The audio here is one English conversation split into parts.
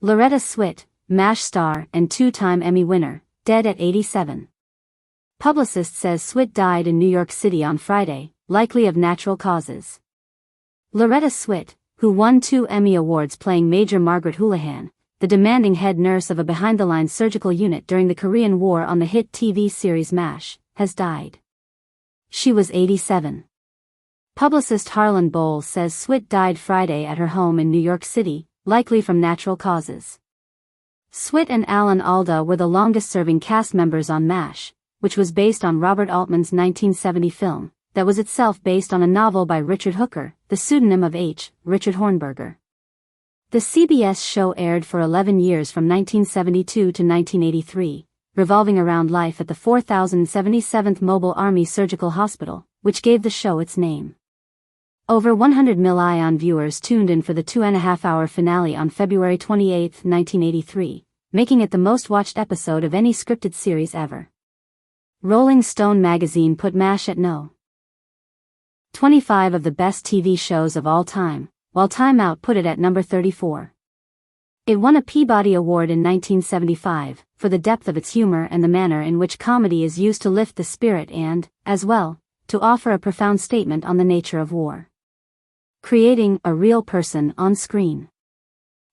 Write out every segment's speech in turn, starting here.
Loretta Swit, MASH star and two-time Emmy winner, dead at 87. Publicist says Swit died in New York City on Friday, likely of natural causes. Loretta Swit, who won 2 Emmy Awards playing Major Margaret Houlihan, the demanding head nurse of a behind-the-lines surgical unit during the Korean War on the hit TV series MASH, has died. She was 87. Publicist Harlan Boll says Swit died Friday at her home in New York City, likely from natural causes. Swit and Alan Alda were the longest-serving cast members on MASH, which was based on Robert Altman's 1970 film, that was itself based on a novel by Richard Hooker, the pseudonym of H. Richard Hornberger. The CBS show aired for 11 years from 1972 to 1983, revolving around life at the 4077th Mobile Army Surgical Hospital, which gave the show its name. Over 100 million viewers tuned in for the 2.5-hour finale on February 28, 1983, making it the most-watched episode of any scripted series ever. Rolling Stone magazine put MASH at No. 25 of the best TV shows of all time, while Time Out put it at number 34. It won a Peabody Award in 1975, for the depth of its humor and the manner in which comedy is used to lift the spirit and, as well, to offer a profound statement on the nature of war. Creating a real person on screen.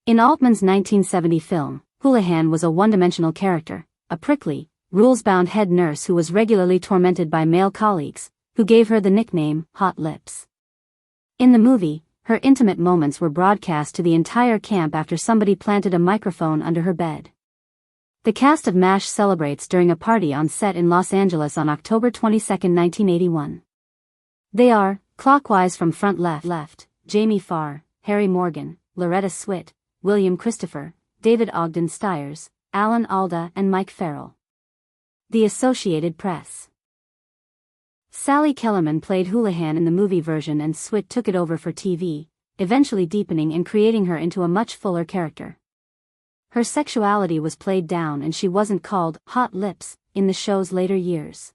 In Altman's 1970 film, Houlihan was a one-dimensional character, a prickly, rules-bound head nurse who was regularly tormented by male colleagues, who gave her the nickname, Hot Lips. In the movie, her intimate moments were broadcast to the entire camp after somebody planted a microphone under her bed. The cast of MASH celebrates during a party on set in Los Angeles on October 22, 1981. They are, clockwise from front left, Jamie Farr, Harry Morgan, Loretta Swit, William Christopher, David Ogden Stiers, Alan Alda and Mike Farrell. The Associated Press. Sally Kellerman played Houlihan in the movie version and Swit took it over for TV, eventually deepening and creating her into a much fuller character. Her sexuality was played down and she wasn't called Hot Lips in the show's later years.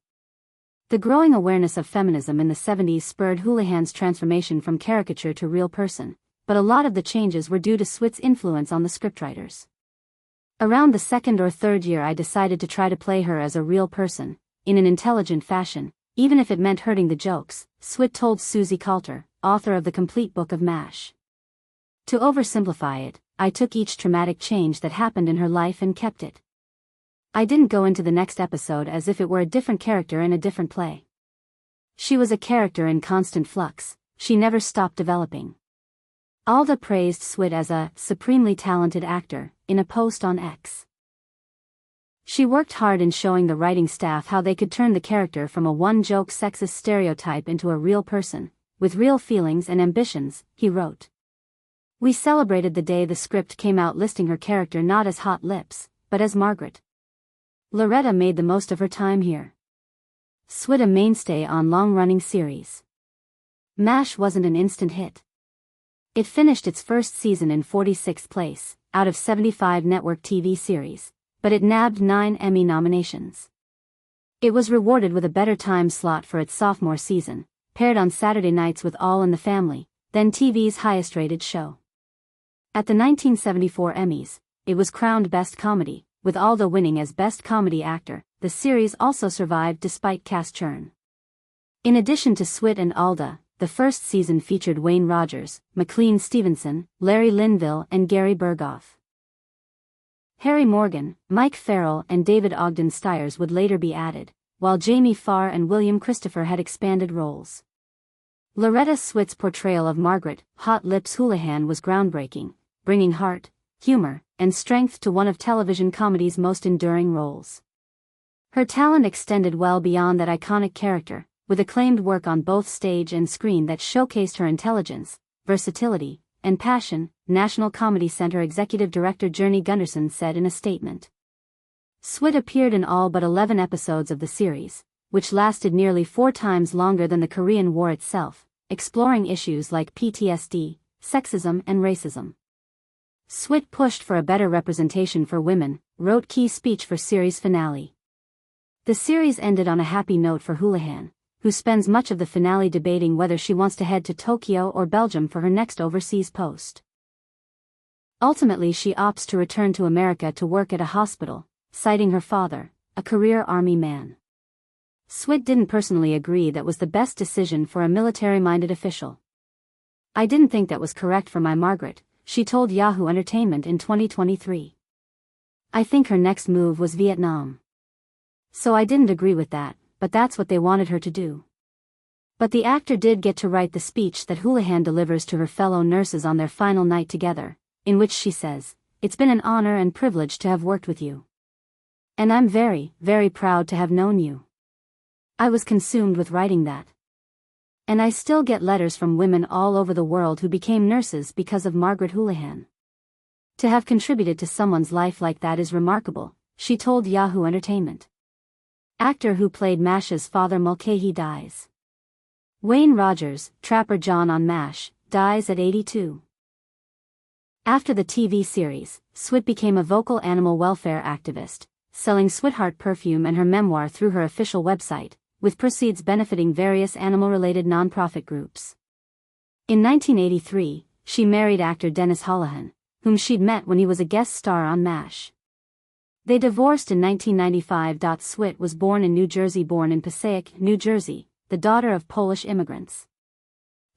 The growing awareness of feminism in the 70s spurred Houlihan's transformation from caricature to real person, but a lot of the changes were due to Swit's influence on the scriptwriters. Around the 2nd or 3rd year I decided to try to play her as a real person, in an intelligent fashion, even if it meant hurting the jokes, Swit told Susie Coulter, author of the complete book of MASH. To oversimplify it, I took each traumatic change that happened in her life and kept it. I didn't go into the next episode as if it were a different character in a different play. She was a character in constant flux, she never stopped developing. Alda praised Swit as a supremely talented actor, in a post on X. She worked hard in showing the writing staff how they could turn the character from a one-joke sexist stereotype into a real person, with real feelings and ambitions, he wrote. We celebrated the day the script came out listing her character not as Hot Lips, but as Margaret. Loretta made the most of her time here. Swit a mainstay on long-running series. MASH wasn't an instant hit. It finished its first season in 46th place, out of 75 network TV series, but it nabbed 9 Emmy nominations. It was rewarded with a better time slot for its sophomore season, paired on Saturday nights with All in the Family, then TV's highest-rated show. At the 1974 Emmys, it was crowned Best Comedy, with Alda winning as Best Comedy Actor. The series also survived despite cast churn. In addition to Swit and Alda, the first season featured Wayne Rogers, McLean Stevenson, Larry Linville and Gary Berghoff. Harry Morgan, Mike Farrell and David Ogden Stiers would later be added, while Jamie Farr and William Christopher had expanded roles. Loretta Swit's portrayal of Margaret, Hot Lips Houlihan was groundbreaking, bringing heart, humor, and strength to one of television comedy's most enduring roles. Her talent extended well beyond that iconic character, with acclaimed work on both stage and screen that showcased her intelligence, versatility, and passion, National Comedy Center Executive Director Journey Gunderson said in a statement. Swit appeared in all but 11 episodes of the series, which lasted nearly 4 times longer than the Korean War itself, exploring issues like PTSD, sexism and racism. Swit pushed for a better representation for women, wrote key speech for series finale. The series ended on a happy note for Houlihan, who spends much of the finale debating whether she wants to head to Tokyo or Belgium for her next overseas post. Ultimately she opts to return to America to work at a hospital, citing her father, a career Army man. Swit didn't personally agree that was the best decision for a military-minded official. "I didn't think that was correct for my Margaret," she told Yahoo Entertainment in 2023. "I think her next move was Vietnam. So I didn't agree with that, but that's what they wanted her to do." But the actor did get to write the speech that Houlihan delivers to her fellow nurses on their final night together, in which she says, "It's been an honor and privilege to have worked with you. And I'm very, very proud to have known you. I was consumed with writing that. And I still get letters from women all over the world who became nurses because of Margaret Houlihan. To have contributed to someone's life like that is remarkable," she told Yahoo Entertainment. Actor who played MASH's father Mulcahy dies. Wayne Rogers, Trapper John on MASH, dies at 82. After the TV series, Swit became a vocal animal welfare activist, selling Sweetheart perfume and her memoir through her official website, with proceeds benefiting various animal-related nonprofit groups. In 1983, she married actor Dennis Houlihan, whom she'd met when he was a guest star on MASH. They divorced in 1995. Swit was born in Passaic, New Jersey, the daughter of Polish immigrants.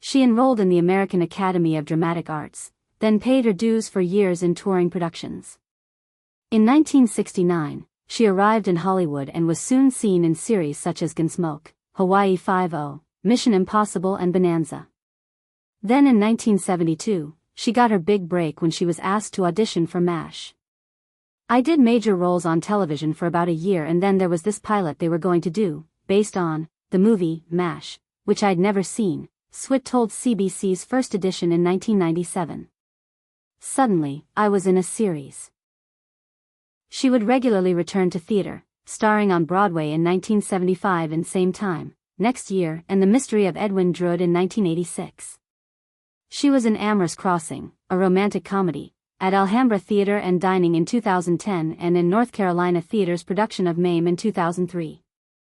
She enrolled in the American Academy of Dramatic Arts, then paid her dues for years in touring productions. In 1969, she arrived in Hollywood and was soon seen in series such as Gunsmoke, Hawaii Five-0, Mission Impossible and Bonanza. Then in 1972, she got her big break when she was asked to audition for MASH. "I did major roles on television for about a year and then there was this pilot they were going to do, based on the movie MASH, which I'd never seen," Swit told CBC's First Edition in 1997. "Suddenly, I was in a series." She would regularly return to theater, starring on Broadway in 1975 and Same Time, Next Year and The Mystery of Edwin Drood in 1986. She was in Amorous Crossing, a romantic comedy, at Alhambra Theater and Dining in 2010 and in North Carolina Theater's production of MAME in 2003.